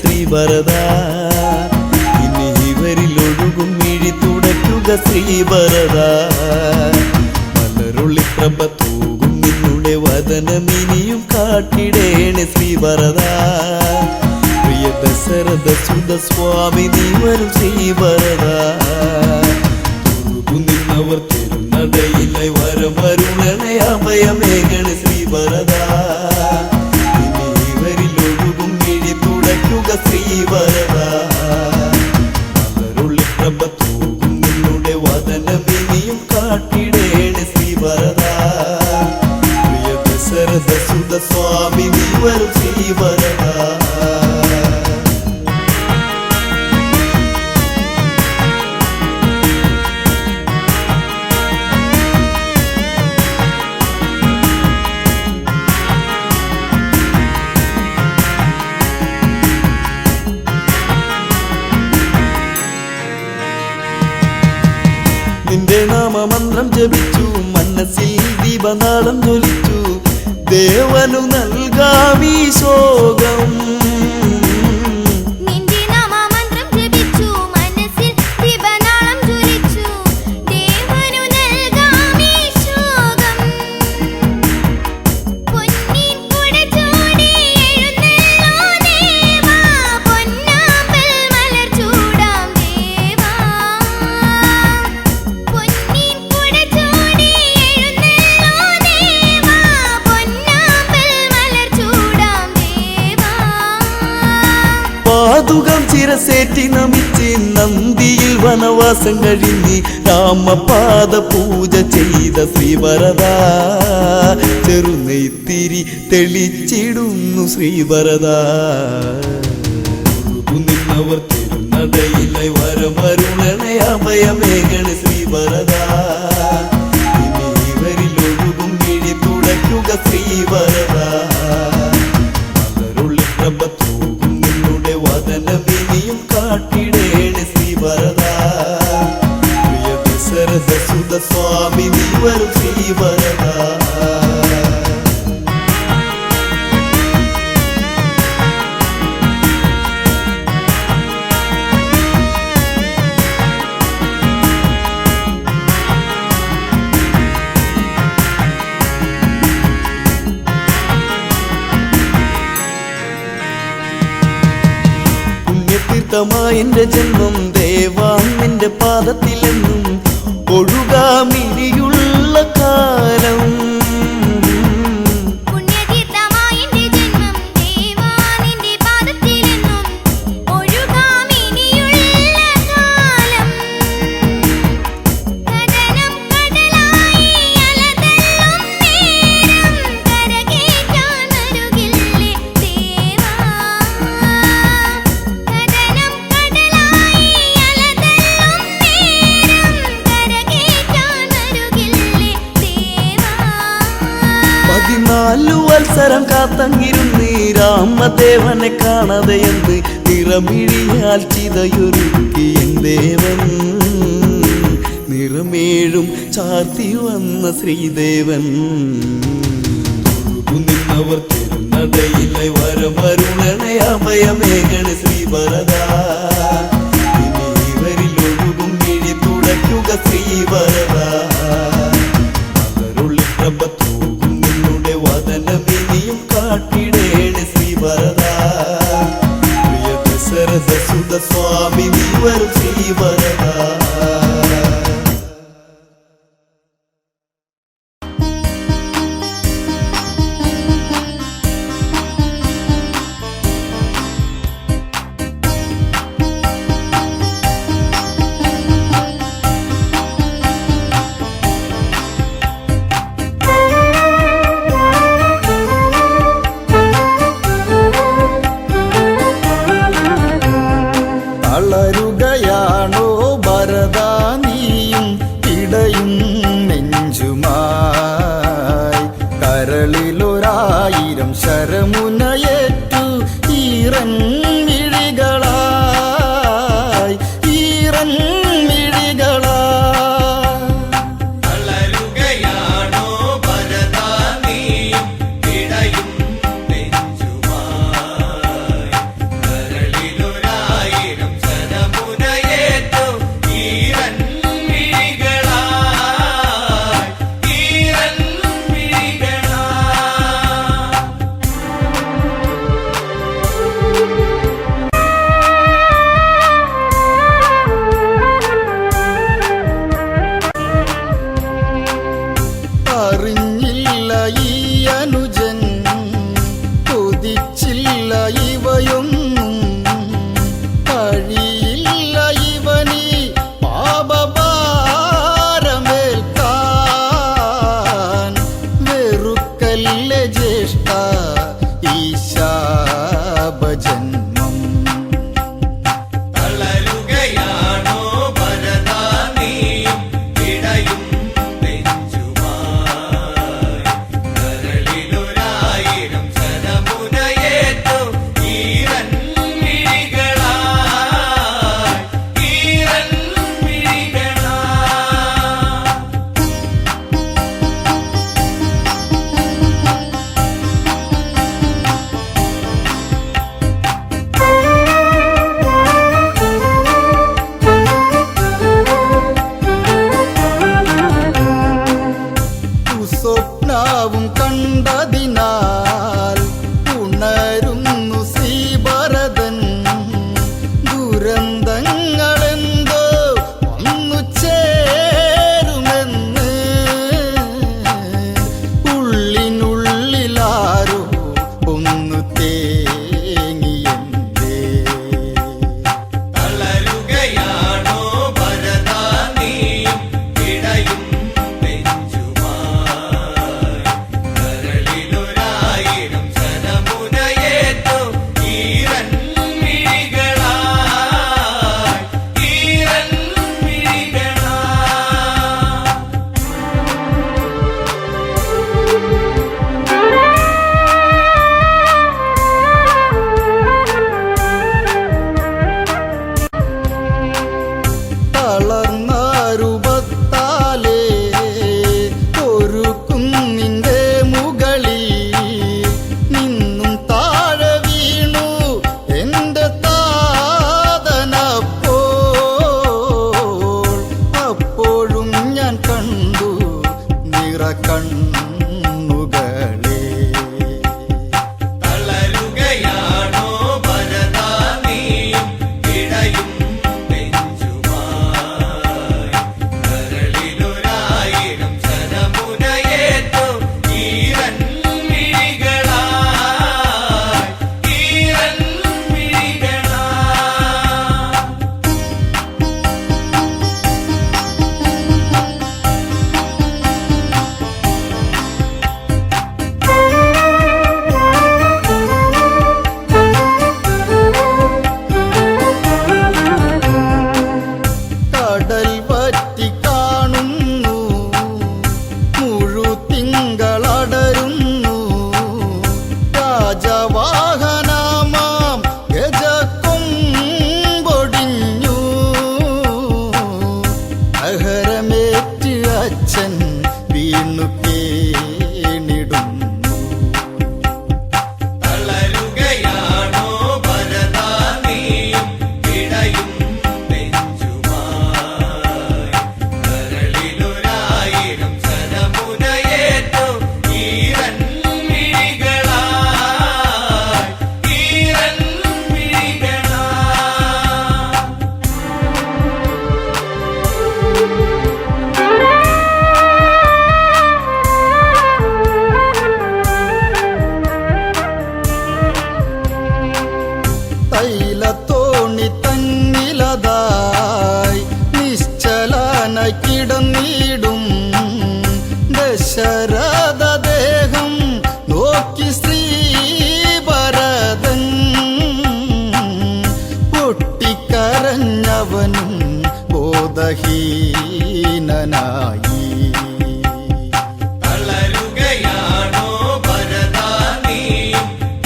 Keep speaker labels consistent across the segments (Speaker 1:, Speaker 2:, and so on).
Speaker 1: ശ്രീഭരത. ഇനി ഇവരിലൊഴുകും മിഴി തുടയ്ക്കുക ശ്രീഭരത. മലരുള്ളിപ്രഭ തൂകും നിന്നുടെ വദനമിനിയും കാട്ടിടേണേ ശ്രീഭരത. പ്രിയ ദശരഥ സുത സ്വാമി നീ വരും ശ്രീഭരത. നിന്നവർ തിരുനടയിലെ വരം വരുണനെ അഭയമേകണേ ശ്രീഭരത. ഇനി ഇവരിലൊഴുകും മിഴി തുടയ്ക്കുക ശ്രീഭരത. മലരുള്ളിപ്രഭ തൂകും നിന്നുടെ വദനമിനിയും കാട്ടിടേണേ ശ്രീഭരത. പ്രിയ ദശരഥ സുത സ്വാമി നീ വരും ശ്രീഭരത. നിന്റെ നാമമന്ത്രം ജപിച്ചു മനസ്സിൽ ദീപനാളം ജ്വലിച്ചു. ദേവനു നൽകാമീ ശോകം. പാതുകം ചിരസേറ്റി നമിച്ച് നന്ദിയിൽ വനവാസം കഴിഞ്ഞ് രാമപാദ പൂജ ചെയ്ത ശ്രീഭരത. ചെറുനെയ്ത്തിരി തെളിച്ചിടുന്നു ശ്രീഭരത. നിന്നവർ തിരുനടയിലെ വരം വരുണനെ അഭയമേകണേ ശ്രീഭരത. ഇനി ഇവരിലൊഴുകും മിഴി തുടയ്ക്കുക ശ്രീഭരത. മലരുള്ളിപ്രഭ തൂകും നിന്നുടെ വദനമിനിയും കാട്ടിടേണേ ശ്രീഭരത. പ്രിയ ദശരഥ സുത സ്വാമി നീ വരും ശ്രീഭരത. പുണ്യതീർത്ഥമായെന്റെ ജന്മം ദേവാ നിന്റെ പാദത്തിലെന്നും ഒഴുകാമിനിയുള്ള കാലം. വത്സരം കാത്തങ്ങിരുന്ന് രാമദേവനെ കാണാതെയെന്ന് നിറമിഴിയാൽ ചിതയൊരുക്കി എൻ ദേവൻ. നിറമേഴും ചാർത്തി വന്ന ശ്രീദേവൻ. നിന്നവർ തിരുനടയിലെ വരം വരുണനെ അഭയമേകണേ ശ്രീഭരത. ഇനി ഇവരിലൊഴുകും മിഴി തുടയ്ക്കുക ശ്രീഭരത. മലരുള്ളിപ്രഭ തൂകും നിന്നുടെ വദനമിനിയും കാട്ടിടേണേ ശ്രീഭരത. പ്രിയ ദശരഥ സുത സ്വാമി നീ വരും ശ്രീഭരത.
Speaker 2: തളരുകയാണോ ഭരത നീയും ഇടയും നെഞ്ചുമായി. കരളിലൊരായിരം ശരമുനയേറ്റു ഈറൻ മിഴികളായി ഈറൻ മിഴികളായി.
Speaker 3: തളരുകയാണോ ഭരത നീയും ഇടയും നെഞ്ചുമായി.
Speaker 2: ബോധഹീനനായി.
Speaker 1: തളരുകയാണോ ഭരതാ നീ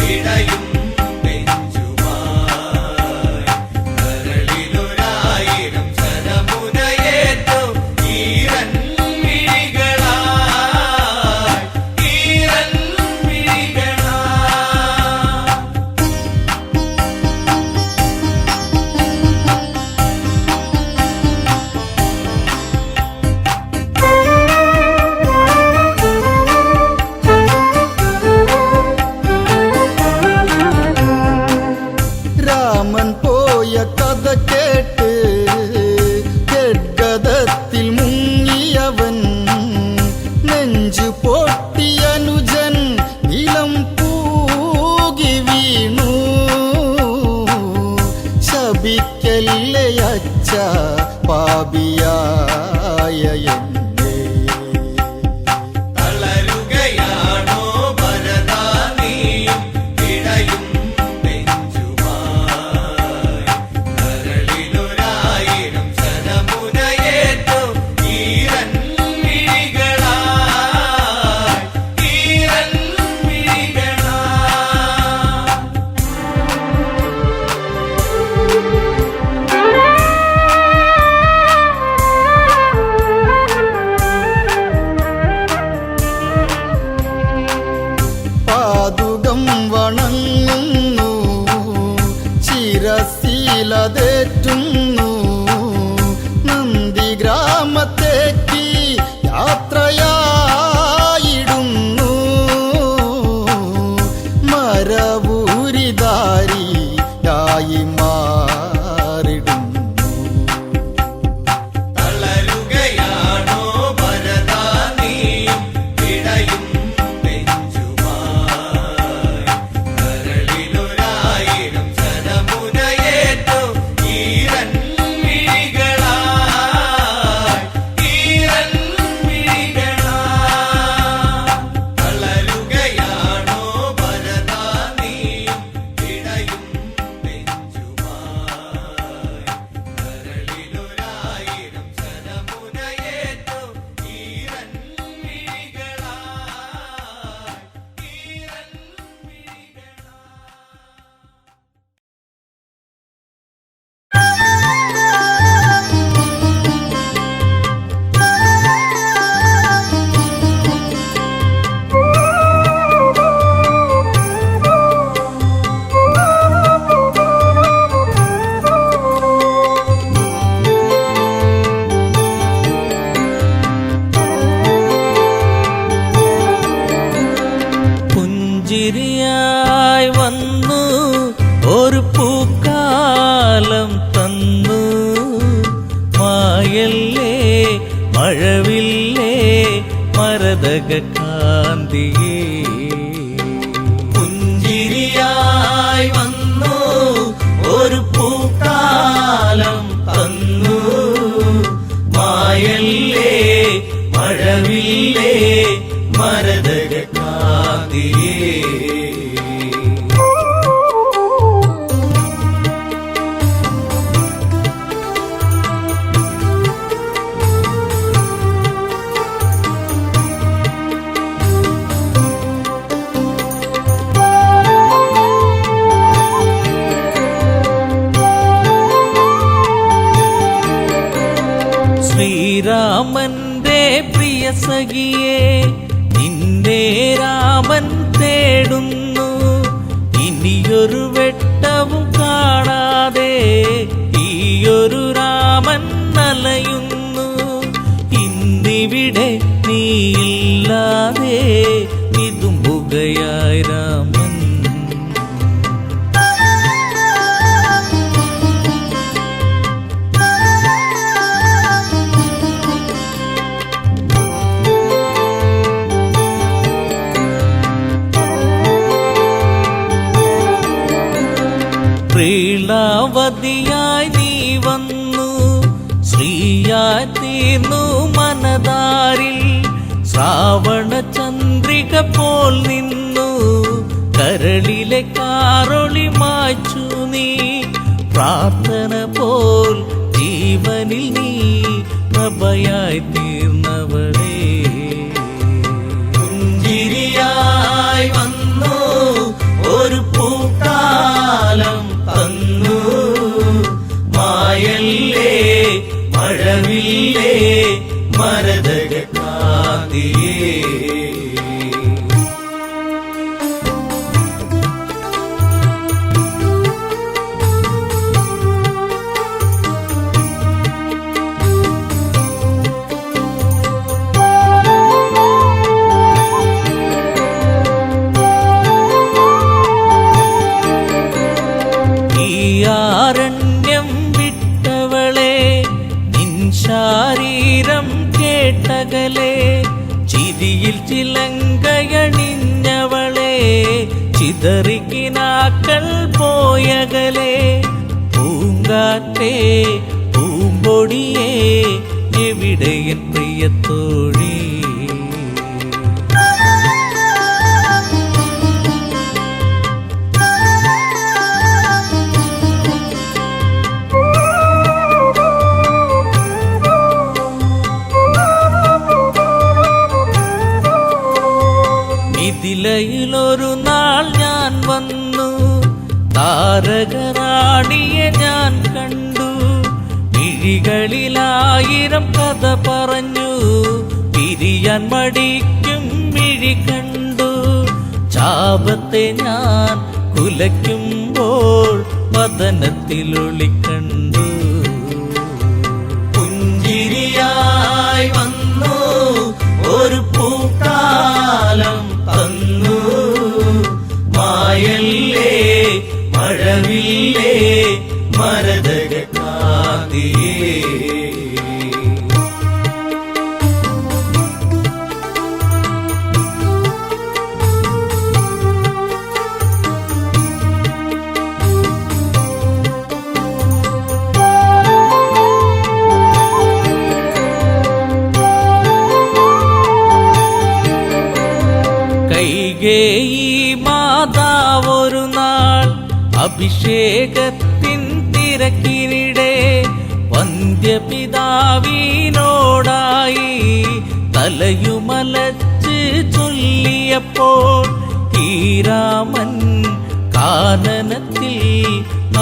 Speaker 1: ഇടയും നെഞ്ചുമായി കരളിലൊരായിരം ശരമുനയേറ്റു ഈരൻ മിഴികളായി ഈരൻ മിഴികളായി.
Speaker 2: രാമൻ പോയ കഥ കേട്ട് ഗദ്ഗദത്തിൽ മുങ്ങിയവൻ നെഞ്ചു പൊട്ടിയനുജൻ നിലം പൂകി വീണു. ശപിക്കല്ലേ അച്ഛ പാപിയായ എന്നെ.
Speaker 1: തളരുകയാണോ ഭരതാ നീ ഇടയും നെഞ്ചുമായി കരളിലൊരായിരം ശരമുനയേറ്റു ഈരൻ മിഴികളായി ഈരൻ മിഴികളായി.
Speaker 2: പാതുകം വണങ്ങുന്നു ശിരശീലതേറ്റുന്നു. നന്ദി ഗ്രാമത്തേക്ക് യാത്രയായിടുന്നു. മരവൂരിധാരിയായി മാറിടുന്നു.
Speaker 1: തളരുകയാണോ ഭരതാ നീ ഇടയും നെഞ്ചുമായി കരളിലൊരായിരം ശരമുനയേറ്റു ഈരൻ മിഴികളായി ഈരൻ മിഴികളായി. തളരുകയാണോ ഭരതാ നീ ഇടയും നെഞ്ചുമായി കരളിലൊരായിരം ശരമുനയേറ്റു ഈരൻ മിഴികളായി ഈരൻ
Speaker 3: പുഞ്ചിരിയായി വന്നു ഒരു പൂക്കാലം തന്നു. മായല്ലേ മഴവില്ലേ മരതക കാന്തിയേ. പുഞ്ചിരിയായി വന്നു ഒരു പൂക്കാലം തന്നു. മായല്ലേ മഴവില്ലേ മരതക കാന്തിയേ. ശ്രീരാമന്റെ പ്രിയ സഖിയെ നിന്റെ രാമൻ തേടുന്നു. ഇനിയൊരു വെട്ടവും കാണാതെ ഈയൊരു രാമൻ അലയുന്നു. ഇന്നിവിടെ നീയില്ലാതെ വിതുമ്പുകയായി രാമൻ. പ്രീളാവതിയായി നീ വന്നു. ശ്രീയായി തീർന്നു മനതാരിൽ. ശ്രാവണ ചന്ദ്രിക പോൽ നിന്നു. കരളിലെ കാറൊളി മായ്ച്ചു നീ. പ്രാർത്ഥന പോൽ ജീവനിൽ നീ പ്രഭയായി തീർന്നവളേ.
Speaker 1: പുഞ്ചിരിയായി വന്നു ഒരു പൂക്കാലം തന്നു. മായല്ലേ മഴവില്ലേ മരതക കാന്തിയേ.
Speaker 3: ആരണ്യം വിട്ടവളെ നിൻ ശാരീരം കേട്ടകലെ. ചിരിയിൽ ചിലങ്കയണിഞ്ഞവളെ ചിതറിക്കിനാക്കൾ പോയകലെ. പൂങ്കാറ്റേ പൂമ്പൊടിയേ എവിടെയൻ പ്രിയത്തോഴി. മിഥിലയിലൊരു നാൾ ഞാൻ വന്നു. താരകറാണിയെ ഞാൻ കണ്ടു. മിഴികളിലായിരം കഥ പറഞ്ഞു. പിരിയാൻ മടിക്കും മിഴി കണ്ടു. ചാപത്തെ ഞാൻ കുലയ്ക്കുമ്പോൾ വദനത്തിലൊളിക്കണ്ടു.
Speaker 1: പുഞ്ചിരിയായി വന്നു ഒരു പൂക്കാലം തന്നു. മായല്ലേ മഴവില്ലേ മരതക കാന്തിയേ.
Speaker 3: കൈകേയി മാതാവൊരു നാൾ അഭിഷേകത്തിൻ തിരക്കിനിടെ വന്ധ്യപിതാവിനോടായി തലയുമലച്ച് ചൊല്ലിയപ്പോൾ ഈ രാമൻ കാനനത്തിൽ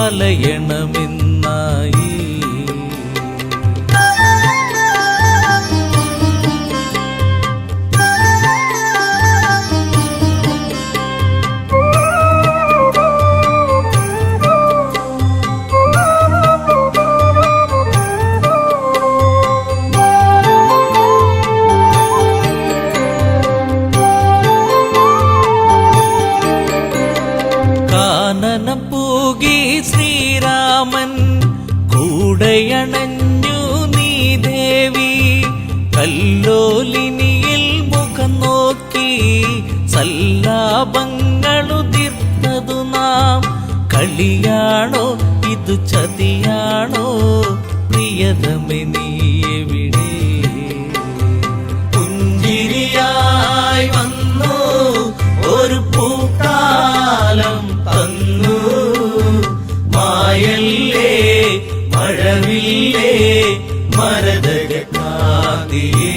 Speaker 3: അലയണമെന്നായി. കാനനം പൂകി ശ്രീരാമൻ കൂടയണഞ്ഞു നീ ദേവി. കല്ലോലിനിയിൽ മുഖം നോക്കി സല്ലാപങ്ങളുതിർത്തതു നാം. കളിയാണോ ഇതു ചതിയാണോ പ്രിയതമേ നീ എവിടെ.
Speaker 1: പുഞ്ചിരിയായി വന്നു ഒരു പൂക്കാലം തന്നു. മായല്ലേ മഴവില്ലേ മരതക കാന്തിയേ.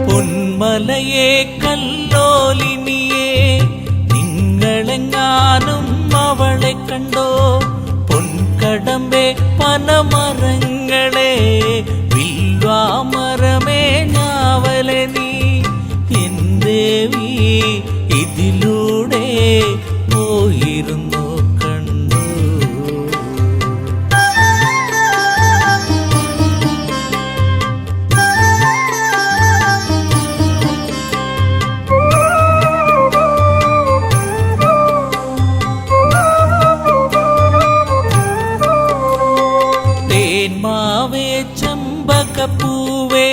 Speaker 3: പൊന്മലയെ കല്ലോലിനിയെ നിങ്ങളെങ്ങാനും അവളെ കണ്ടോ. പൊൻകടമ്പെ പനമരങ്ങളെ വില്വാമരമേ ഞാവലെ നീ. എൻ ദേവി ഇതിലൂടെ പോയിരുന്നു കണ്ടു. തേന്മാവേ ചെമ്പകപ്പൂവേ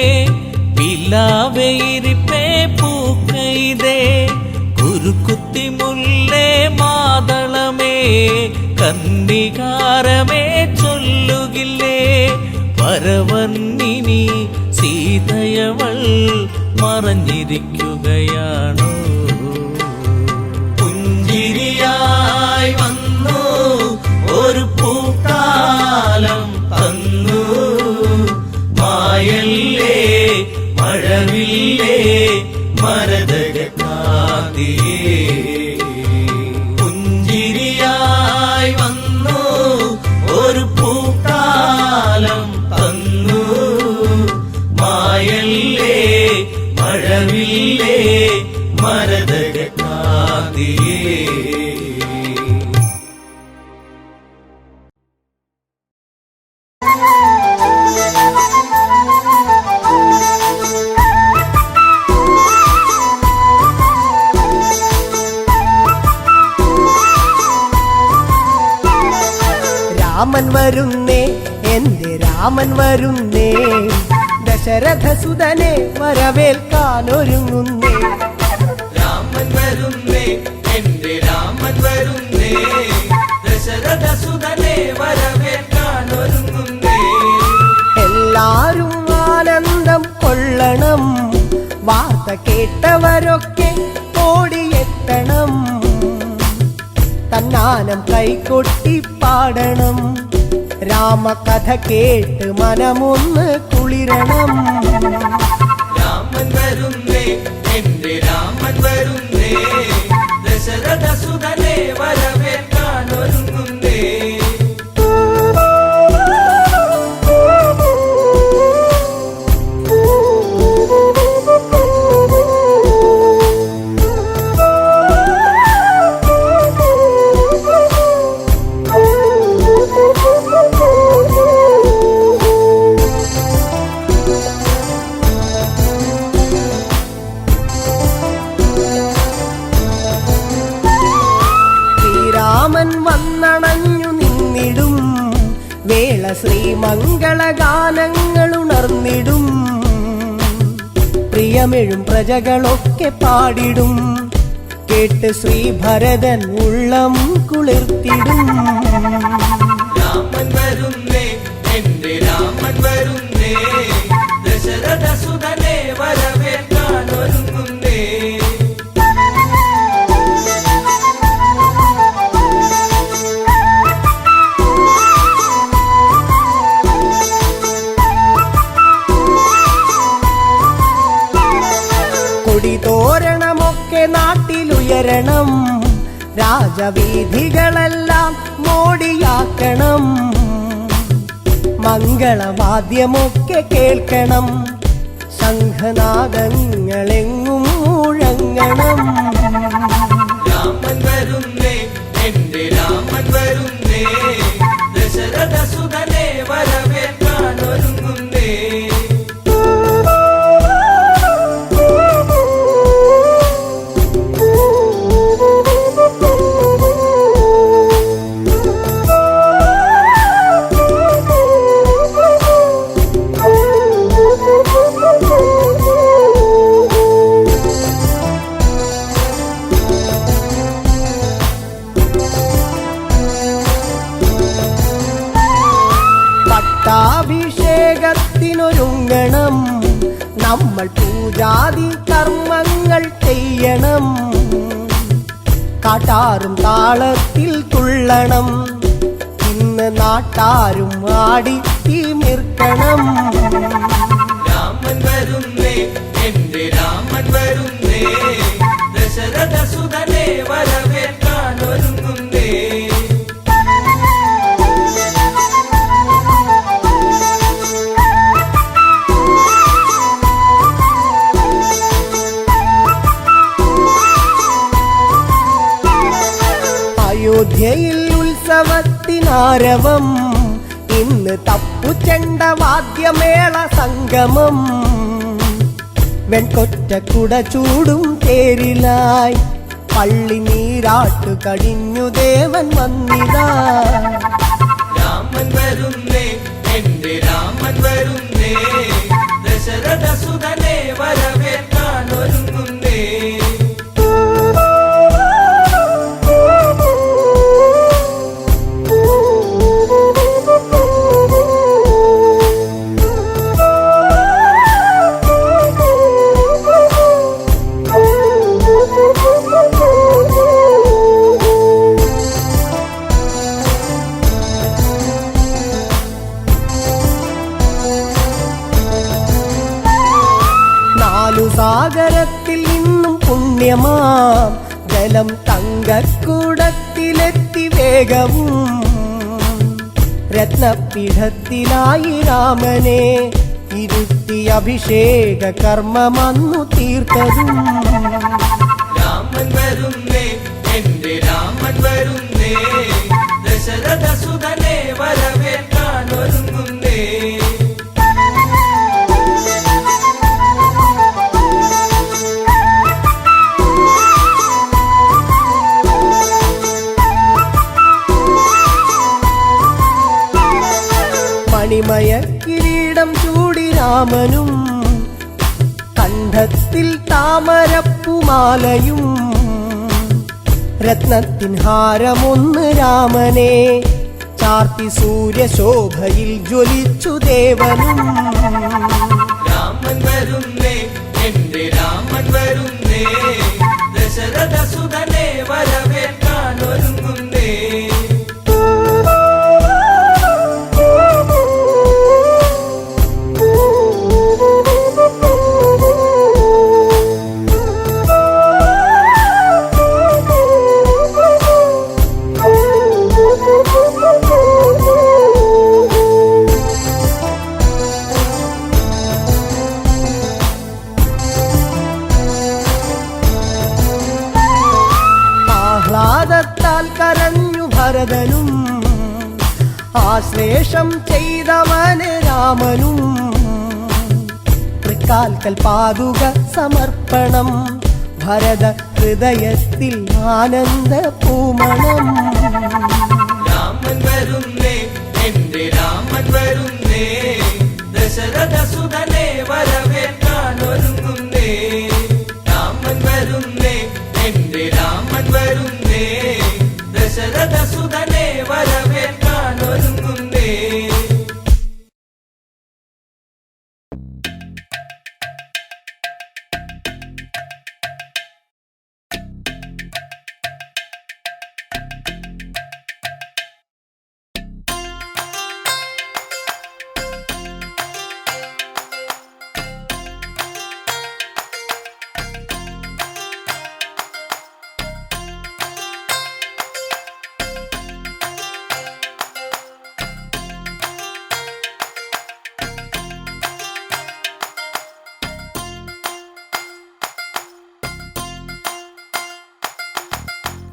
Speaker 3: പിലാവേരിപ്പേ പൂക്കൈതേ. കുരുക്കുത്തി മുല്ലേ മാതളമേ കന്നികാരമേ ചൊല്ലുകില്ലേ വരവർണ്ണിനി സീതയവൾ മറഞ്ഞിരിക്കുകയാണോ
Speaker 1: പുഞ്ചിരിയായി വന്നു ഒരു പൂക്കാലം തന്നു മായല്ലേ മഴവില്ലേ മരതകക്കാതിയേ പുഞ്ചിരിയായി വന്നു ഒരു പൂക്കാലം തന്നു മായല്ലേ മഴവില്ലേ മരതകക്കാതിയേ
Speaker 4: രാമൻ വരുന്നേ എന്റെ രാമൻ വരുന്നേ ദശരഥസുതനെ വരവേൽക്കാനൊരുങ്ങുന്നേ
Speaker 1: രാമൻ വരുന്നേ എന്റെ രാമൻ വരുന്നേ ദശരഥസുതനെ വരവേൽക്കാനൊരുങ്ങുന്നേ
Speaker 4: എല്ലാരും ആനന്ദം കൊള്ളണം വാർത്ത കേട്ടവരൊക്കെ ഓടിയെത്തണം തന്നാനം കൈകൊട്ടി പാടണം രാമകഥ കേട്ട് മനമൊന്ന് കുളിരണം
Speaker 1: രാമൻ വരുന്നേ എന്റെ രാമൻ വരുന്നേ ദശരഥസുതനെ വരവേൽക്കാനൊരുങ്ങുന്നേ
Speaker 4: ശ്രീരാമൻ വന്നണഞ്ഞു നിന്നിടും വേള ശ്രീമംഗളഗാനങ്ങൾ ഉണർന്നിടും പ്രിയമെഴും പ്രജകളൊക്കെ പാടിടും കേട്ട് ശ്രീഭരതൻ ഉള്ളം കുളിർത്തിടും
Speaker 1: രാമൻ വരുന്നേ എന്റെ രാമൻ വരുന്നേ ദശരഥസുതനെ വരവേൽക്കാനൊരുങ്ങുന്നേ
Speaker 4: കൊടിതോരണമൊക്കെ നാട്ടിലുയരണം രാജവീഥികളെല്ലാം മോടിയാക്കണം മംഗളവാദ്യമൊക്കെ കേൾക്കണം ശംഖനാദങ്ങളെങ്ങും മുഴങ്ങണം
Speaker 1: രാമൻ വരുന്നേ എന്റെ രാമൻ വരുന്നേ ദശരഥസുതനെ വരവേൽക്കാനൊരുങ്ങുന്നേ
Speaker 4: പട്ടാഭിഷേകത്തിനൊരുങ്ങണം നമ്മൾ പൂജാതി കർമ്മങ്ങൾ ചെയ്യണം കാട്ടാറും താളത്തിൽ തുള്ളണം ഇന്ന് നാട്ടാരും ആടി തിമിർക്കണം
Speaker 1: രാമൻ വരുന്നേ എന്റെ രാമൻ വരുന്നേ ദശരഥസുതനെ വരവേൽക്കാനൊരുങ്ങുന്നേ
Speaker 4: അയോധ്യയിൽ ഉത്സവത്തിനാരവം ഇന്ന് തപ്പുചെണ്ട വാദ്യമേള സംഗമം വെൺകൊറ്റ കുട ചൂടും തേരിലായി പള്ളി നീരാട്ടു കഴിഞ്ഞു ദേവൻ വന്നിതാ
Speaker 1: രാമൻ വരുന്നേ എന്റെ രാമൻ വരുന്നേ ദശരഥസുതനെ വരവേൽക്കാനൊരുങ്ങുന്നേ
Speaker 4: മാം ജലം തങ്കക്കുടത്തിലെത്തി വേഗവും രത്നപീഠത്തിലായി രാമനെ ഇരുത്തി അഭിഷേക കർമ്മമന്നു തീർത്തതും.
Speaker 1: രാമൻ വരുന്നേ എന്റെ രാമൻ വരുന്നേ ദശരഥ സുതനെ വരവേൽക്കാൻ ഒരുങ്ങുന്നേ.
Speaker 4: മണിമയ കിരീടം ചൂടി രാമനും കണ്ഠത്തിൽ താമരപ്പുമാലയും രത്നത്തിൻ ഹാരമൊന്ന് രാമനെ ചാർത്തി സൂര്യശോഭയിൽ ജ്വലിച്ചു ദേവനും.
Speaker 1: രാമൻ വരുന്നേ എന്റെ രാമൻ വരുന്നേ ദശരഥ സുതനെ വരവേൽക്കാൻ ഒരുങ്ങുന്നേ.
Speaker 4: ആഹ്ലാദത്താൽ കരഞ്ഞു ഭരതനും ആശ്ലേഷം ചെയ്തവന് രാമനും. തൃക്കാൽക്കൽ പാതുക സമർപ്പണം ഭരത ഹൃദയത്തിൽ ആനന്ദ പൂമണം.
Speaker 1: രാമൻ വരുന്നേ എന്റെ രാമൻ വരുന്നേ ദശരഥ സുതനെ വരവേൽക്കാൻ ഒരുങ്ങുന്നേ. രാമൻ വരുന്നേ എന്റെ രാമൻ വരുന്നേ ദശരഥ സുതനെ വരവേൽക്കാൻ ഒരുങ്ങുന്നേ.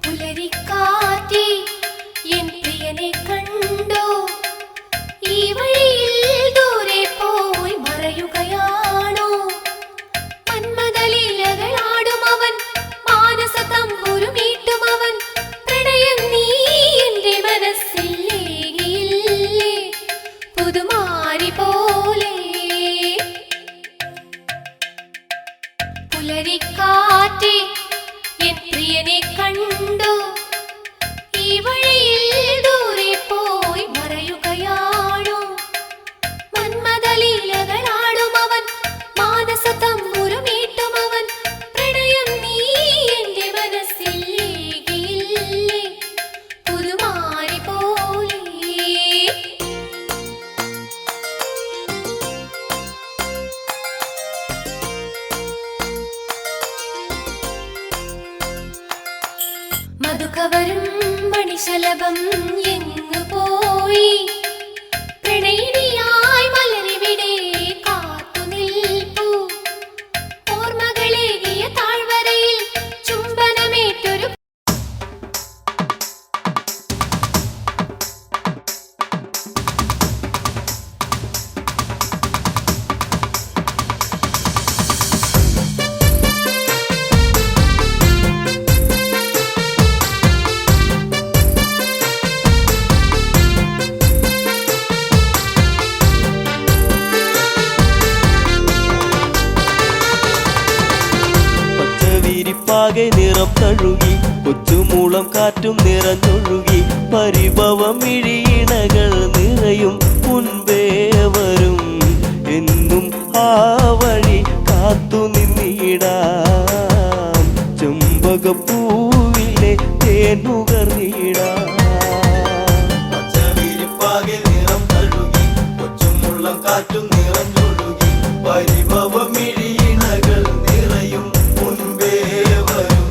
Speaker 5: പുലരിക്കാറ്റേ എൻ പ്രിയനെ കണ്ടോ ഈ വഴിയിൽ ദൂരെ പോയി മറയുകയാണോ മന്മദലീലകളാടും അവൻ മാനസ തമ്പുരുമീട്ടും അവൻ പ്രണയം നീ എന്റെ മനസ്സിൽ ഏകിയില്ലേ പുതുമാരി പോലെ പുലരിക്കാറ്റേ എൻ പ്രിയനെ കണ്ടോ ഈ വഴിയിൽ ദൂരെ പോയി മറയുകയാണോ മന്മദലീലകളാടും അവൻ മാനസ തമ്പുരുമീട്ടും അവൻ പ്രണയം നീ എന്റെ മനസ്സിൽ ഏകിയില്ലേ പുതുമാരി പോലെ. മധുകവരും മണിശലഭം എങ്ങു പോയി പ്രണയിനിയായി മലരിവിടെ കാത്തു നിൽപ്പൂ ഓർമ്മകളേകിയ താഴ്വരയിൽ ചുംബനമേറ്റൊരു
Speaker 3: പച്ചവിരിപ്പാകെ നിറം തഴുകി കൊച്ചുമൂളം കാറ്റും നിറഞ്ഞൊഴുകി പരിഭവം ഇഴിയിണകൾ നിറയും മുൻപേ വരും എന്നും ആ വഴി കാത്തു നിന്നിടാം ചെമ്പകപ്പൂവിലെ തേനുകർന്നിടാം.
Speaker 2: പച്ചവിരിപ്പാകെ നിറം തഴുകി കൊച്ചുമുള്ളം കാറ്റും നിറഞ്ഞൊഴുകി പരിഭവമിഴിയിണകൾ നിറയും മുൻപേ വരും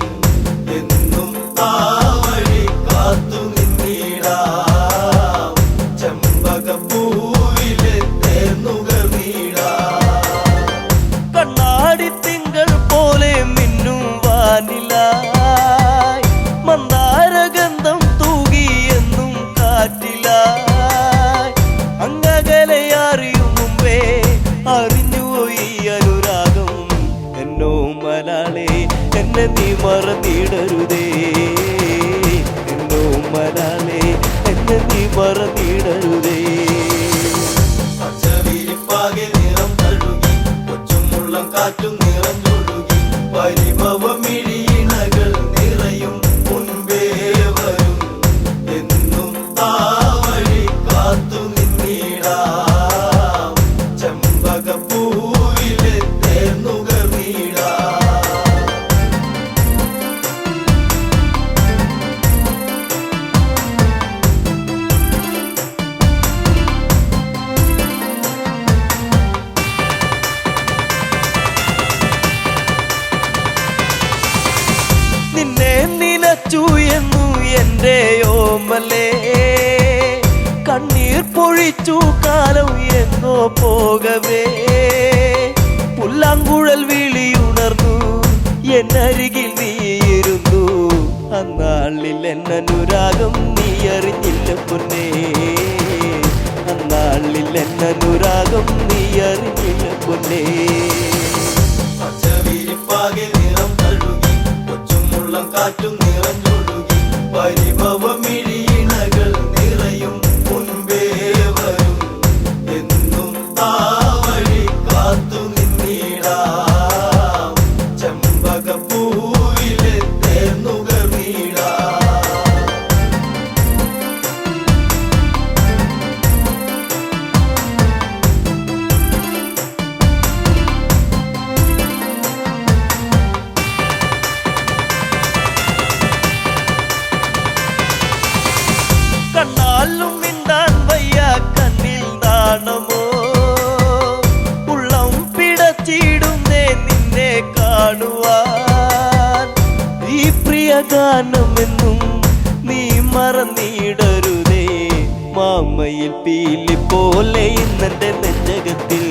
Speaker 3: കുളിച്ചു കാലം എങ്ങോ പോകവേ പുല്ലാങ്കുഴൽ വിളിയുണർന്നു എന്നരികിൽ നീയിരുന്നു അന്നാളിൽ എന്നനുരാഗം നീ അറിഞ്ഞില്ല പൊന്നേ അന്നാളിൽ എന്നനുരാഗം നീ അറിഞ്ഞില്ല പൊന്നേ
Speaker 2: പച്ചവിരിപ്പാകെ നിറം തഴുകി കൊച്ചുമുള്ളം കാറ്റും നിറഞ്ഞൊഴുകി പരിഭവമിഴിയിണകൾ നിറയും മുൻപേ വരും എന്നും ആ വഴി കാത്തു നിന്നിടാം ചെമ്പകപ്പൂവിലെ തേന്നുകർന്നിടാം
Speaker 3: കണ്ണാലും മിണ്ടാൻ വയ്യ കണ്ണിൽ നാണമോ ഉള്ളം പിടച്ചിടുന്നേ നിന്നെ കാണുവാൻ ഈ പ്രിയ ഗാനമെന്നും നീ മറന്നിടരുതേ മാമയിൽ പീലി പോലെ ഇന്നെന്റെ നെഞ്ചകത്തിൽ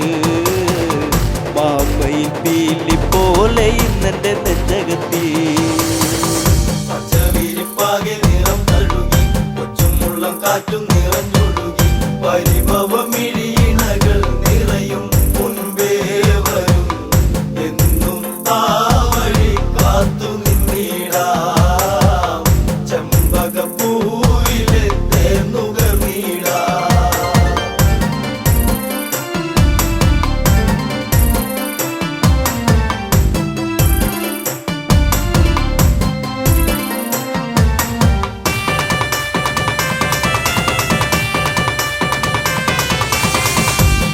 Speaker 3: മാമയിൽ പീലി പോലെ ഇന്നെന്റെ നെഞ്ചകത്തിൽ
Speaker 2: പച്ചവിരിപ്പാകെ നിറം തഴുകി കൊച്ചുമുള്ളം കാറ്റും നിറഞ്ഞൊഴുകി പരിഭവമിഴിയിണകൾ നിറയും മുൻപേ വരും എന്നും ആ വഴി കാത്തു നിന്നിടാം ചെമ്പകപ്പൂവിലെ തേന്നുകർന്നിടാം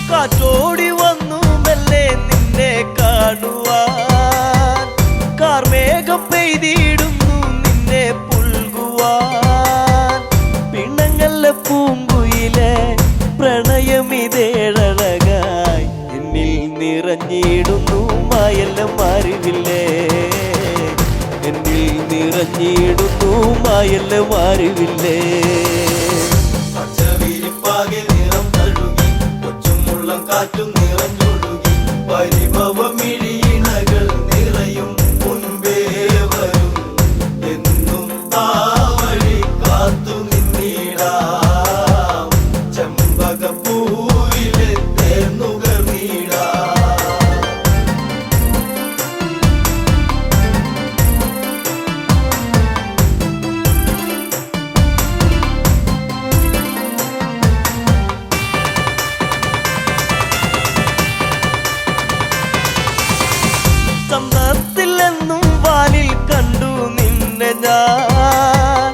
Speaker 3: കാറ്റോടി വന്നു മെല്ലെ നിന്നെ കാണുവാൻ കാർമേഘം പെയ്തിടുന്നു നിന്നെ പുൽകുവാൻ പിണങ്ങല്ല പൂങ്കുയിലെ പ്രണയമിതേഴഴകായി എന്നിൽ നിറഞ്ഞിടുന്നു മായെല്ലാം അറിവില്ലേ എന്നിൽ നിറഞ്ഞിടുന്നു മായെല്ലാം അറിവില്ലേ
Speaker 2: പച്ചവിരിപ്പാകെ നിറം തഴുകി കൊച്ചുമുള്ളം കാറ്റും നിറഞ്ഞൊഴുകി പരിഭവമിഴിയിണകൾ നിറയും മുൻപേ വരും എന്നും ആ വഴി കാത്തു നിന്നിടാം ചെമ്പകപ്പൂവിലെ തേന്നുകർന്നിടാം
Speaker 3: ചന്തത്തിലെന്നും വാനിൽ കണ്ടു നിന്നെ ഞാൻ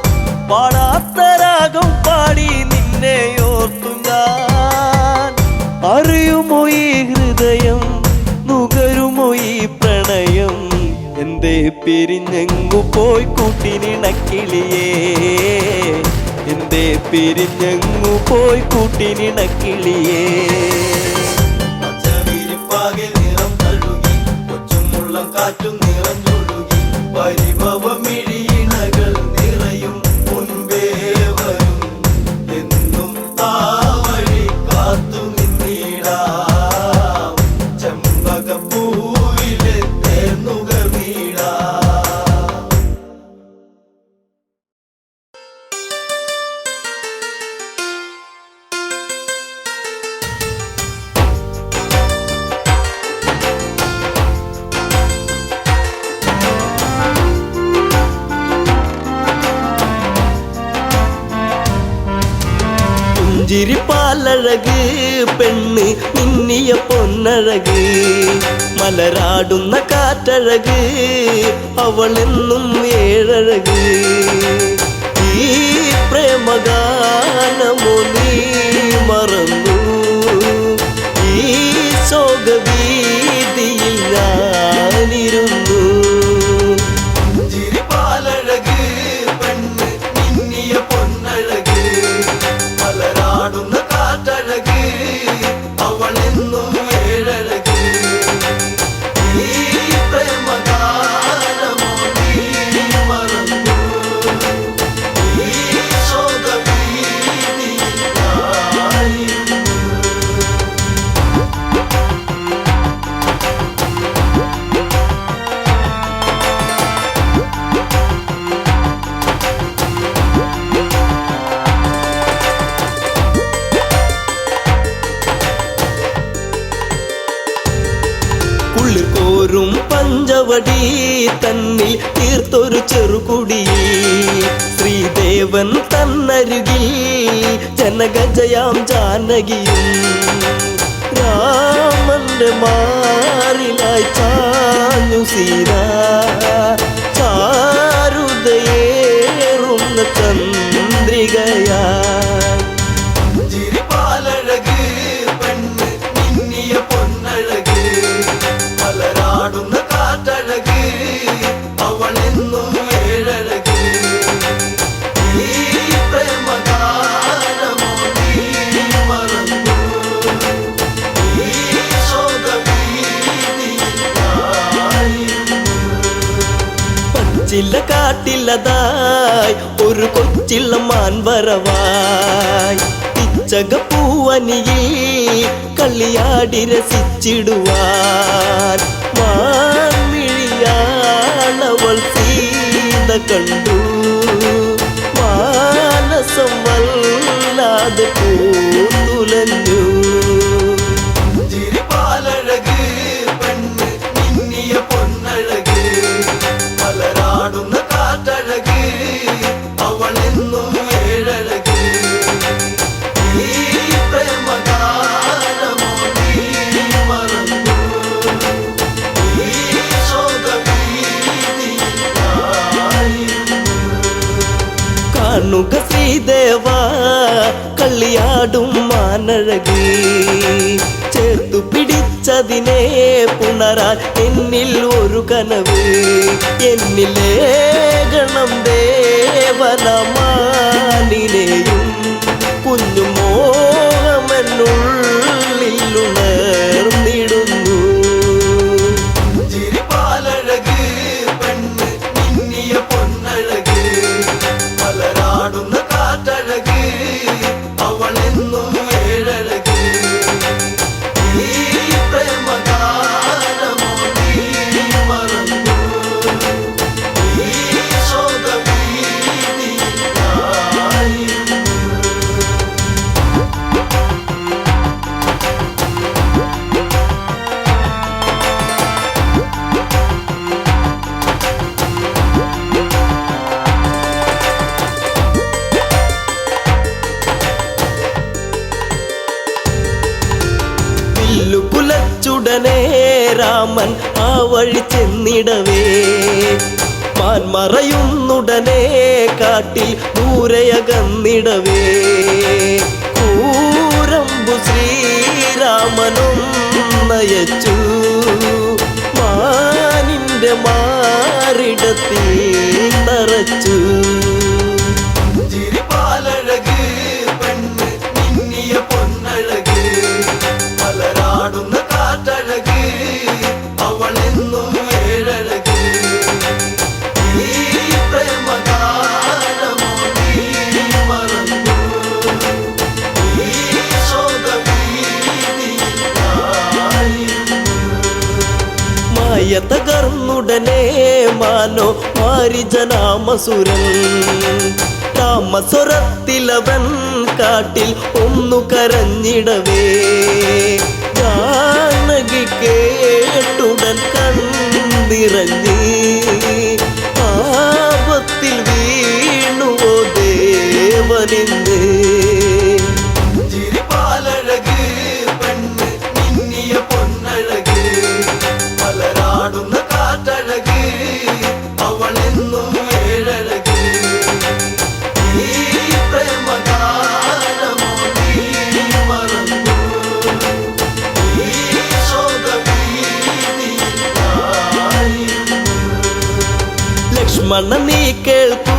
Speaker 3: പാടാത്ത രാഗം പാടി നിന്നെ ഓർത്തു ഞാൻ അറിയുമോ ഈ ഹൃദയം നുകരുമോ ഈ പ്രണയം എന്തേ പിരിഞ്ഞെങ്ങു പോയി കൂട്ടിനിണക്കിളിയേ എന്തേ പിരിഞ്ഞെങ്ങു പോയി കൂട്ടിനിണക്കിളിയേ
Speaker 2: പച്ചവിരിപ്പാകെ നിറം തഴുകി കൊച്ചുമുള്ളം കാറ്റും നിറഞ്ഞൊഴുകി പരിഭവമിഴിയിണകൾ നിറയും മുൻപേ വരും എന്നും ആ വഴി കാത്തു നിന്നിടാം ചെമ്പകപ്പൂവിലെ തേന്നുകർന്നിടാം
Speaker 3: പുഞ്ചിരിപ്പാലഴക് പെണ്ണ് മിന്നിയ പൊന്നഴക് മലരാടുന്ന കാറ്റഴക് അവളെന്നും ഏഴഴക് ഈ പ്രേമഗാനമോ നീ മറന്നു ഈ ശോകവീതിയിൽ ഞാനിരുന്നു
Speaker 2: ചിരിപ്പാലഴക് പെണ്ണ് മിന്നിയ പൊന്നഴക് മലരാടുന്ന കാറ്റഴക് അവളെന്നും ഏഴഴക് ഈ പ്രേമഗാനമോ നീ മറന്നു ഈ
Speaker 3: ചാഞ്ചവടി തന്നിൽ തീർത്തൊരു ചെറുകുടി ശ്രീദേവൻ തന്നരുകിൽ ജനകജയാം ജാനകിയും രാമന്റെ മാറിലായി ചാഞ്ഞു സീത ചാരുതയേറുന്ന ചന്ദ്രികയായി
Speaker 2: ചിരിപ്പാലഴക് പെണ്ണ് മിന്നിയ പൊന്നഴക് മലരാടുന്ന കാറ്റഴക് അവളെന്നും ഏഴഴക് ഈ പ്രേമഗാനമോ നീ മറന്നു ഈ ശോകവീതിയിലായിരുന്നു
Speaker 3: പച്ചില്ല കാട്ടില്ലതായി ഒരു കൊച്ചിള്ള മാൻവരവായി പിച്ചകപ്പൂവനിയിൽ കളിയാടി രസിച്ചിടുവാൻ മാൻമിഴിയാണവൾ സീത കണ്ടു മാനസം വല്ലാതെ പൂത്തുലഞ്ഞു
Speaker 2: ചിരിപ്പാലഴക് പെണ്ണ് മിന്നിയ പൊന്നഴക് മലരാടുന്ന കാറ്റഴക് അവളെന്നും ഏഴഴക് ഈ പ്രേമഗാനമോ നീ മറന്നു ഈ ശോകവീതിയിലായിരുന്നു
Speaker 3: കാണുക ശ്രീദേവ കളിയാടും മാനഴകി ചേർത്തു പിടിച്ചതിനെ പുണരാൻ എന്നിൽ ഒരു കനവ് എന്നിലേ ഗണം ദേവനമാനിനെയും കുഞ്ഞു മോഹമെന്നുള്ളിൽ ഉണർന്നിടുന്നു
Speaker 2: ചിരിപ്പാലഴക് പെണ്ണ് മിന്നിയ പൊന്നഴക് മലരാടുന്ന കാറ്റഴക് അവളെന്നും ഏഴഴക് ഈ പ്രേമഗാനമോ നീ മറന്നു ഈ ശോകവീതിയിലായിരുന്നു
Speaker 3: വില്ലുകുലച്ചുടനെ രാമൻ ആ വഴി ചെന്നിടവേ മാൻ മറയുന്നുടനെ കാട്ടിൽ ദൂരയകന്നിടവേ കൂരമ്പു ശ്രീരാമനും നയച്ചു മാനിന്റെ മാറിടത്തിൽ തറച്ചു
Speaker 2: ചിരിപ്പാലഴക് പെണ്ണ് മിന്നിയ പൊന്നഴക് മലരാടുന്ന കാറ്റഴക് അവളെന്നും ഏഴഴക് ഈ പ്രേമഗാനമോ നീ മറന്നു ഈ ശോകവീതിയിലായിരുന്നു
Speaker 3: മായ തകർന്നുടനെ മാനോ മാരിജനാമസുരൻ രാമസ്വരത്തിലവൻ കാട്ടിൽ ഒന്നു കരഞ്ഞിടവേ ജാനകി കേട്ടുടൻ കണ്ണിറങ്ങി ആപത്തിൽ വീണുവോ ദേവനിന്ന്
Speaker 2: ചിരിപ്പാലഴക് പെണ്ണ് മിന്നിയ പൊന്നഴക് മലരാടുന്ന കാറ്റഴക് അവളെന്നും ഏഴഴക് ഈ പ്രേമഗാനമോ നീ മറന്നു ഈ ശോകവീതിയിലായിരുന്നു
Speaker 3: ലക്ഷ്മണ നീ കേൾക്കൂ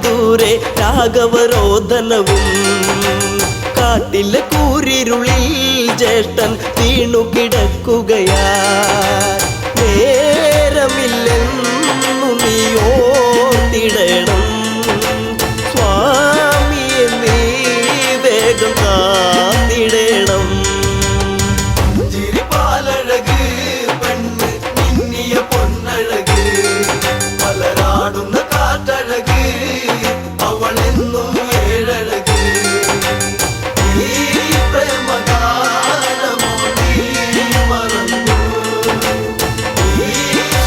Speaker 3: ദൂരെ രാഘവരോധനവും കാട്ടിലെ കൂരിരുളിൽ ജ്യേഷ്ഠൻ വീണു കിടക്കുകയാ നേരമില്ലെന്നു നീ ഓർത്തിടണം സ്വാമിയെ നീ വേഗം കാത്തിടണം
Speaker 2: ചിരിപ്പാലഴക് പെണ്ണ് മിന്നിയ പൊന്നഴക് മലരാടുന്ന കാറ്റഴക് അവളെന്നും ഏഴഴക് ഈ പ്രേമഗാനമോ നീ മറന്നു ഈ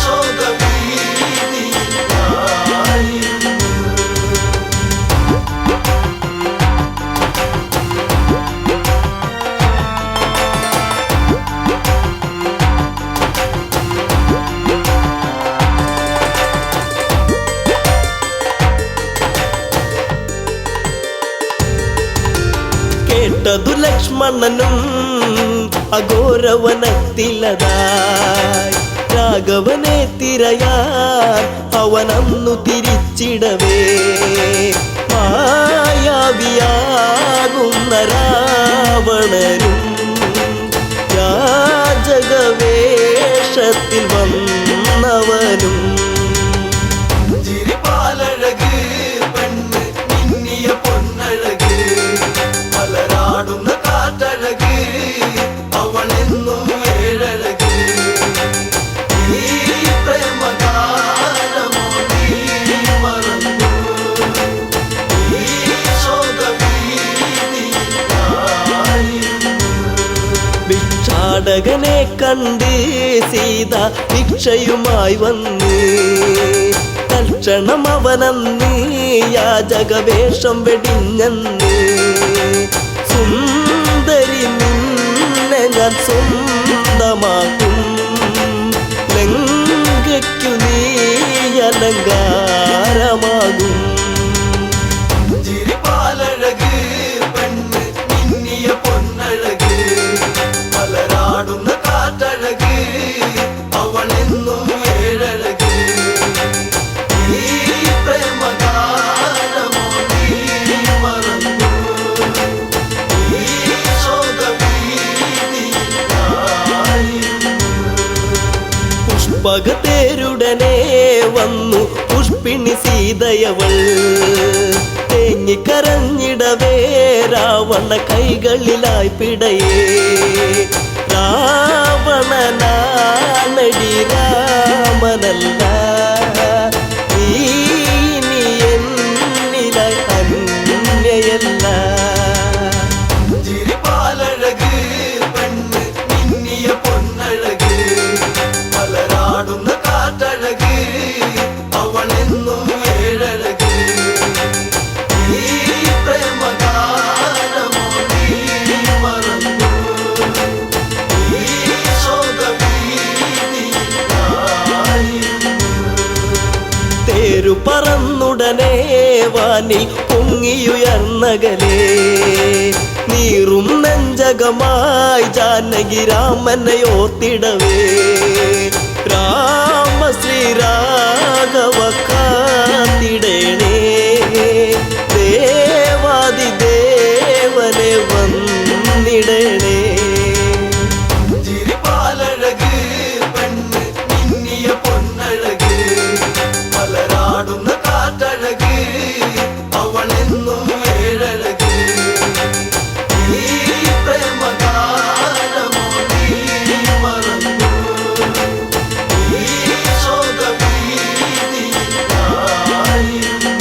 Speaker 2: ശോക
Speaker 3: കേട്ടതു ലക്ഷ്മണനും അഘോരവനത്തിലതായി രാഘവനെ തിരയാൻ അവനന്നു തിരിച്ചിടവേ മായാവിയാകുന്ന രാവണനും യാചകവേഷത്തിൽ വന്നവനും
Speaker 2: ചിരിപ്പാലഴക് പെണ്ണ് മിന്നിയ പൊന്നഴക് മലരാടുന്ന കാറ്റഴക് അവളെന്നും ഏഴഴക് ഈ പ്രേമഗാനമോ നീ മറന്നു ഈ ശോകവീതിയിലായിരുന്നു.
Speaker 3: ഭിക്ഷാടകനെ കണ്ട് സീത ഭിക്ഷയുമായി വന്ന് തൽക്ഷണം അവനന്ന് യാചകവേഷം വെടിഞ്ഞന്ന് സുന്ദരി നിന്നെ ഞാൻ സ്വന്തമാക്കും ലങ്കയ്ക്കു നീ അലങ്കാരമാകും
Speaker 2: ചിരിപ്പാലഴക് പെണ്ണ് മിന്നിയ പൊന്നഴക് മലരാടുന്ന കാറ്റഴക് അവളെന്നും ഏഴഴക് ഈ പ്രേമഗാനമോ നീ മറന്നു ഈ ശോകവീതിയിലായിരുന്നു.
Speaker 3: പുഷ്പകത്തേരുടനെ വന്നു പുഷ്പിണി സീതയവൾ തേങ്ങിക്കരഞ്ഞിടവേ രാവണ കൈകളിലായി പിടയേ രാവണനാണടി രാമനല്ല നീ ഇനി എന്നിലായി അന്യയല്ല
Speaker 2: ചിരിപ്പാലഴക് പെണ്ണ് മിന്നിയ പൊന്നഴക് മലരാടുന്ന കാറ്റഴക് അവളെന്നും ഏഴഴക് ഈ പ്രേമഗാനമോ നീ മറന്നു ഈ ശോകവീതിയിലായിരുന്നു.
Speaker 3: തേരു പറന്നുടനെ വാനിൽ പൊങ്ങിയുയർന്നകലേ നീറും നെഞ്ചകമായി ജാനകി രാമനെ ഓർത്തിടവേ രാമ ശ്രീരാഘവ കാത്തിടേണേ ദേവാദിദേവനെ വന്നിടണേ
Speaker 2: ചിരിപ്പാലഴക് പെണ്ണ് മിന്നിയ പൊന്നഴക് മലരാടുന്ന കാറ്റഴക് അവളെന്നും ഏഴഴക് ഈ പ്രേമഗാനമോ നീ മറന്നു ഈ ശോകവീതിയിലായിരുന്നു.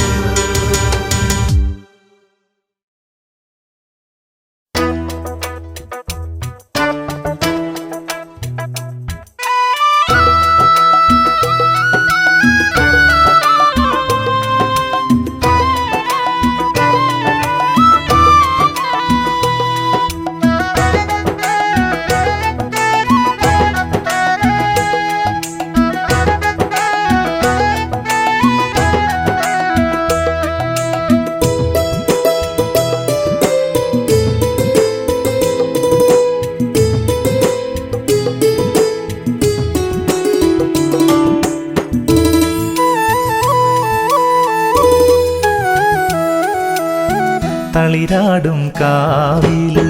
Speaker 6: തളിരാടും കാവില്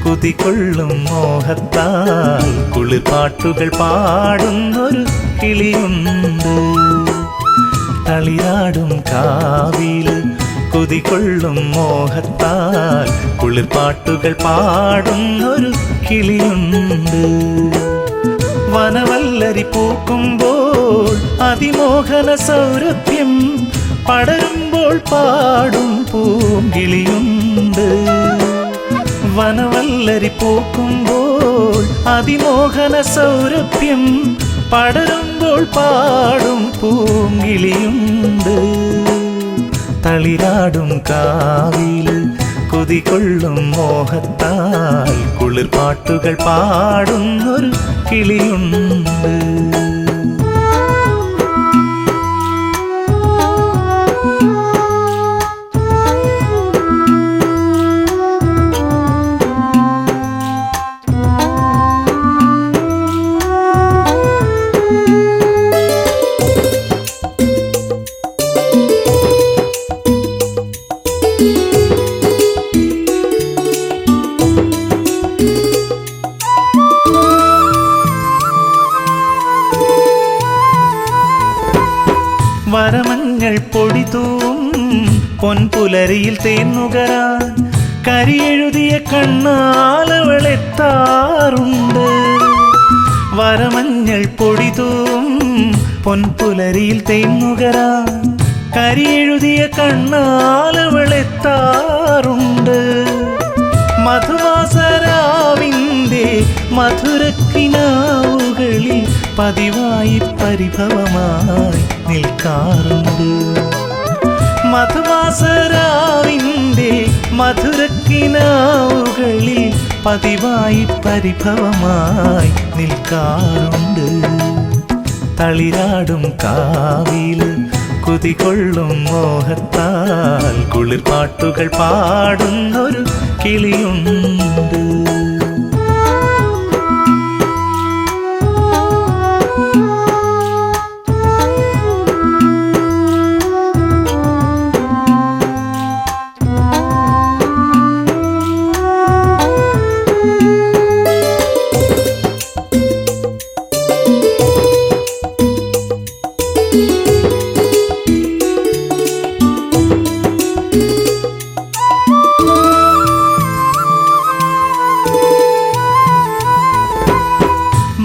Speaker 6: കുതികൊള്ളും മോഹത്താൽ കുളിർപ്പാട്ടുകൾ പാടുന്നൊരു കിളിയുണ്ട്. തളിരാടും കാവില് കുതികൊള്ളും മോഹത്താൽ കുളിർപ്പാട്ടുകൾ പാടുന്നൊരു കിളിയുണ്ട്. വനവല്ലരി പൂക്കുമ്പോൾ അതിമോഹന സൗരഭ്യം പടരുമ്പോൾ പാടും പൂങ്കിളിയുണ്ട്. വനവല്ലരി പൂക്കുമ്പോൾ അതിമോഹന സൗരഭ്യം പടരുമ്പോൾ പാടും പൂങ്കിളിയുണ്ട്. തളിരാടും കാവില് കൊതികൊള്ളും മോഹത്താൽ കുളിർപ്പാട്ടുകൾ പാടുന്നൊരു കിളിയുണ്ട്. പൊടിതൂം പൊൻപുലരിയിൽ തേന്നുകരാൻ കരിയെഴുതിയ കണ്ണാലവളെത്താറുണ്ട്. വരമഞ്ഞൾ പൊടിതൂം പൊൻപുലരിയിൽ തേന്നുകരാൻ കരിയെഴുതിയ കണ്ണാലവളെത്താറുണ്ട്. മധുവാസരാവിൻ്റെ മധുരക്കിനാവുകളിൽ പതിവായി പരിഭവമായി നിൽക്കാറുണ്ട്. മധുവാസരാവിൻ്റെ മധുരക്കിനാവുകളിൽ പതിവായി പരിഭവമായി നിൽക്കാറുണ്ട്. തളിരാടും കാവില് കുതികൊള്ളും മോഹത്താൽ കുളിർപ്പാട്ടുകൾ പാടുന്നൊരു കിളിയുണ്ട്.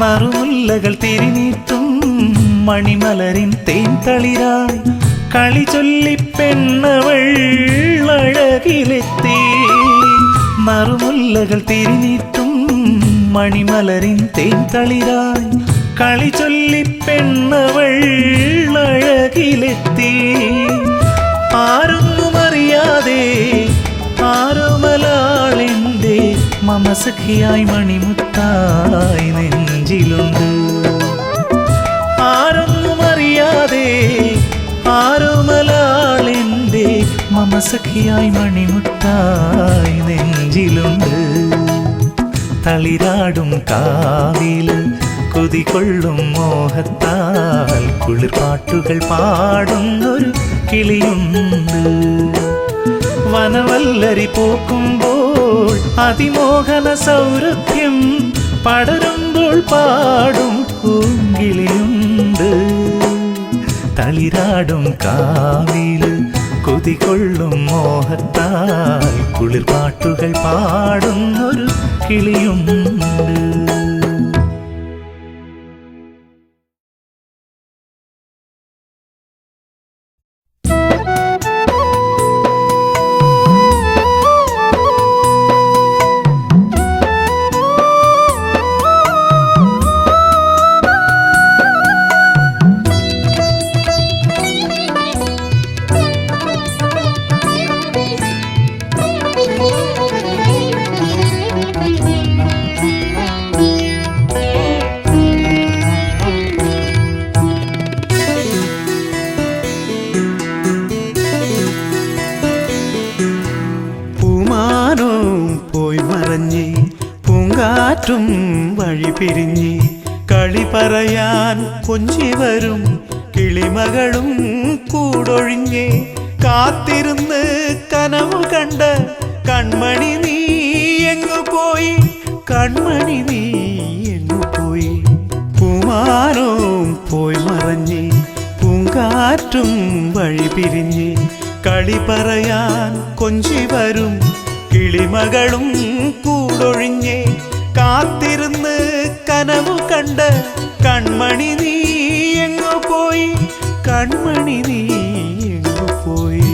Speaker 6: മറുമുല്ലകൾ തിരിനീട്ടും മണിമലരിൻ തേൻതളിരായി കളി ചൊല്ലി പെണ്ണവൾ അഴകിലെത്തി. മറുമുല്ലകൾ തിരിനീട്ടും മണിമലരിൻ തേൻതളിരായി കളി ചൊല്ലി പെണ്ണവൾ അഴകിലെത്തി. ആരൊന്നും അറിയാതെ ആരോമലാളെന്റെ മമസഖിയായി മണിമുത്തായി നെഞ്ചിലുണ്ട്. ആരൊന്നും അറിയാതെ ആരോമലാളെന്റെ മമസഖിയായി മണിമുത്തായി നെഞ്ചിലുണ്ട്. തളിരാടും കാവില് കുതികൊള്ളും മോഹത്താൽ കുളിർപ്പാട്ടുകൾ പാടുന്നൊരു കിളിയുണ്ട്. വനവല്ലരി പൂക്കുമ്പോൾ അതിമോഹന സൗരഭ്യം പടരുമ്പോൾ പാടും പൂങ്കിളിയുണ്ട്. തളിരാടും കാവില് കുതികൊള്ളും മോഹത്താൽ കുളിർപ്പാട്ടുകൾ പാടുന്നൊരു കിളിയുണ്ട്.
Speaker 3: പൂങ്കാറ്റും വഴി പിരിഞ്ഞ് കളി പറയാൻ കൊഞ്ചി വരും കിളിമകളും കൂടൊഴിഞ്ഞ് കാത്തിരുന്ന് കനവ് കണ്ട കൺമണി നീ എങ്ങു പോയി, കൺമണി നീ എങ്ങു പോയി. പൂമാനവും പോയി മറഞ്ഞ് പൂങ്കാറ്റും വഴി പിരിഞ്ഞ് കളി പറയാൻ കൊഞ്ചി വരും കിളിമകളും കൂടൊഴിഞ്ഞ് കാത്തിരുന്ന് കനവു കണ്ട കൺമണി നീ എങ്ങു പോയി, കൺമണി നീ എങ്ങു പോയി.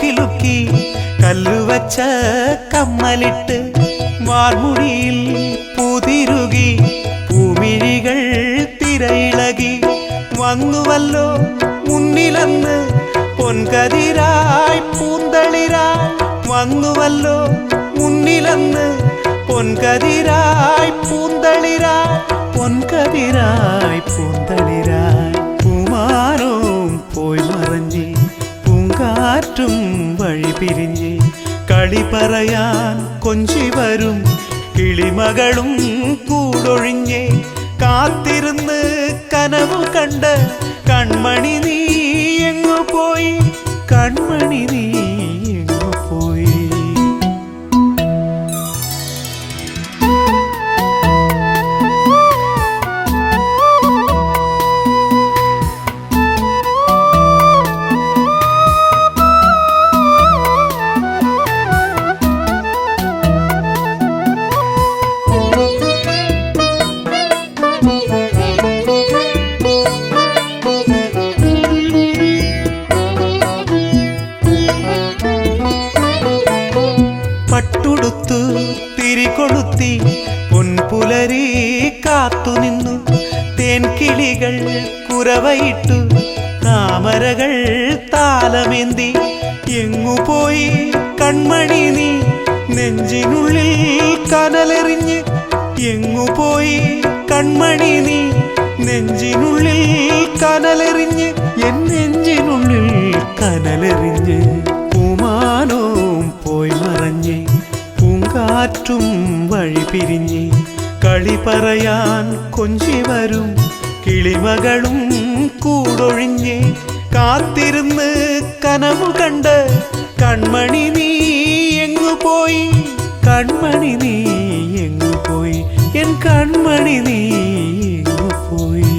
Speaker 3: കിലുക്കി കല്ലുവച്ച കമ്മലിട്ട് വാർമുടിയിൽ പൂതിരുകി പൂമിഴികൾ തിരയിളകി വന്നുവല്ലോ മുന്നിലന്ന് പൊൻകതിരായി പൂന്തളിരായി വന്നുവല്ലോ മുന്നിലന്ന് പൊൻകതിരായി പൂന്തളിരായി പൊൻകതിരായി പൂന്തളിരായി പൂമാനോ
Speaker 6: പൂങ്കാറ്റും വഴി പിരിഞ്ഞ് കളി പറയാൻ കൊഞ്ചി വരും കിളിമകളും കൂടൊഴിഞ്ഞ് കാത്തിരുന്ന് കനവു കണ്ട് കൺമണി നീ എങ്ങു പോയി, കൺമണി നീ എങ്ങു പോയി. പട്ടുടുത്തു തിരികൊളുത്തി പൊൻപുലരി കാത്തുനിന്നു തേൻകിളികൾ കുരവയിട്ടു താമരകൾ താലമേന്തി എങ്ങുപോയി കൺമണി നീ നെഞ്ചിനുള്ളിൽ കനലെറിഞ്ഞ്, എങ്ങുപോയി കൺമണി നീ നെഞ്ചിനുള്ളിൽ കനലെറിഞ്ഞ്, എൻ നെഞ്ചിനുള്ളിൽ കനലെറിഞ്ഞ്. പൂമാനവും പോയി മറഞ്ഞ് പൂങ്കാറ്റും വഴി പിരിഞ്ഞ് കളി പറയാൻ കൊഞ്ചി വരും കിളിമകളും കൂടൊഴിഞ്ഞ് കാത്തിരുന്ന് കനവു കണ്ട് കൺമണി നീ എങ്ങു പോയി, കൺമണി നീ എങ്ങു പോയി, എൻ കൺമണി നീ എങ്ങു പോയി.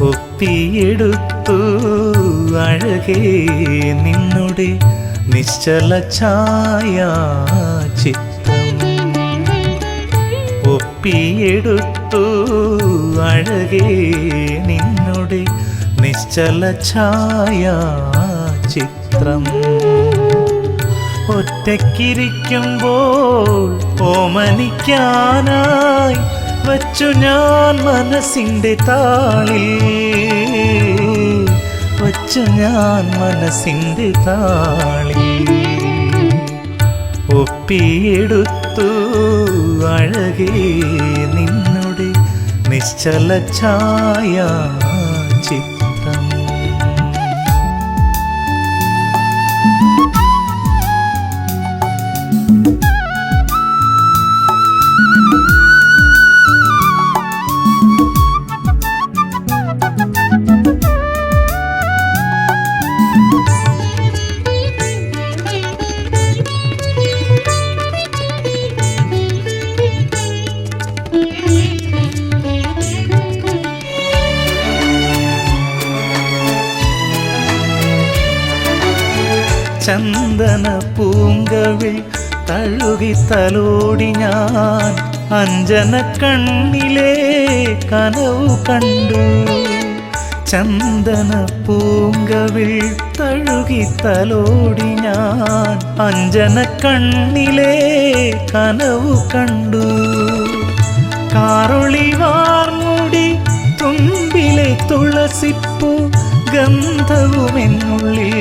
Speaker 6: ഒപ്പിയെടുത്തു അഴകേ നിന്നുടെ നിശ്ചല ഛായാ ചിത്രം, ഒപ്പിയെടുത്തു അഴകേ നിന്നുടെ നിശ്ചല ഛായാ ചിത്രം. ഒറ്റയ്ക്കിരിക്കുമ്പോൾ ഓമനിക്കാനായി വച്ചു ഞാൻ മനസ്സിൻ്റെ താളിൽ, വച്ചു ഞാൻ മനസ്സിൻ്റെ താളിൽ. ഒപ്പിയെടുത്തു അഴകേ നിന്നുടെ നിശ്ചല ഛായാ ചിത്രം. ചന്ദന പൂങ്കവിൾ തഴുകി തലോടി ഞാൻ അഞ്ജന കണ്ണിലെ കനവു കണ്ടു. ചന്ദന പൂങ്കവിൾ തഴുകി തലോടി ഞാൻ അഞ്ജന കണ്ണിലെ കനവു കണ്ടു. കാറൊളിവാർമുടി തുമ്പിലെ തുളസിപ്പൂ ഗന്ധവുമെന്നുള്ളിൽ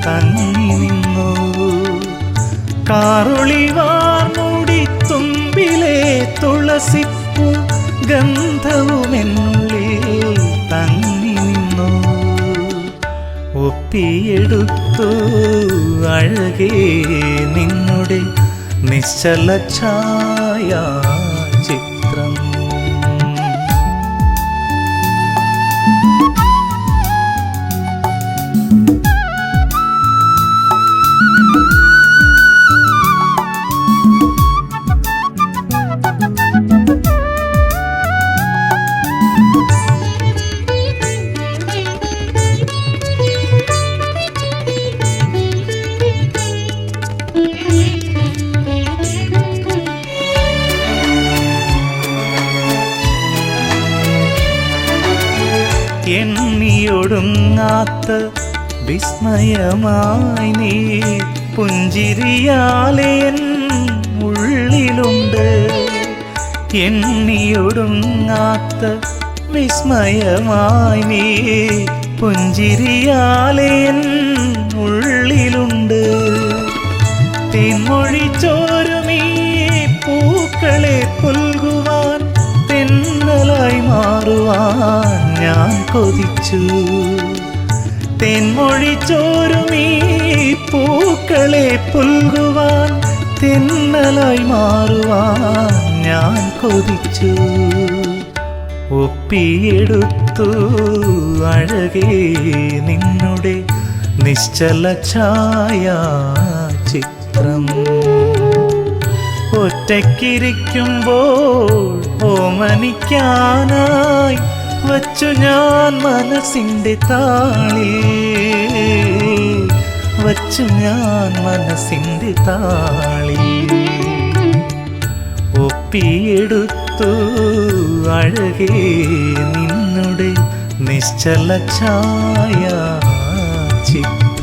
Speaker 6: തങ്ങി നിന്നു. കാറൊളിവാർമുടി തുമ്പിലെ തുളസിപ്പൂ ഗന്ധവുമെന്നുള്ളിൽ തങ്ങി നിന്നു. ഒപ്പിയെടുത്തു അഴകേ നിന്നുടെ നിശ്ചല ഛായാ ചിത്രം. എണ്ണിയൊടുങ്ങാത്ത വിസ്മയമായി നീ പുഞ്ചിരിയാലെ എൻ ഉള്ളിലുണ്ട്. എണ്ണിയൊടുങ്ങാത്ത വിസ്മയമായി നീ പുഞ്ചിരിയാലെ എൻ ഉള്ളിലുണ്ട്. തേൻമൊഴി ചോരുമീ പൂക്കളെ പുൽകുവാൻ തെന്നലായി മാറുവാൻ ഞാൻ കൊതിച്ചു. തേൻമൊഴി ചോരുമീ പൂക്കളെ പുൽകുവാൻ തെന്നലായി മാറുവാൻ ഞാൻ കൊതിച്ചു. ഒപ്പിയെടുത്തു അഴകേ നിന്നുടെ നിശ്ചല ഛായ ചിത്രം. ഒറ്റയ്ക്കിരിക്കുമ്പോൾ ഓമനിക്കാനായി വച്ചു ഞാൻ മനസ്സിൻ്റെ താളിൽ, വച്ചു ഞാൻ മനസ്സിൻ്റെ താളിൽ. ഒപ്പിയെടുത്തു അഴകേ നിന്നുടെ നിശ്ചല ഛായ ചിത്രം.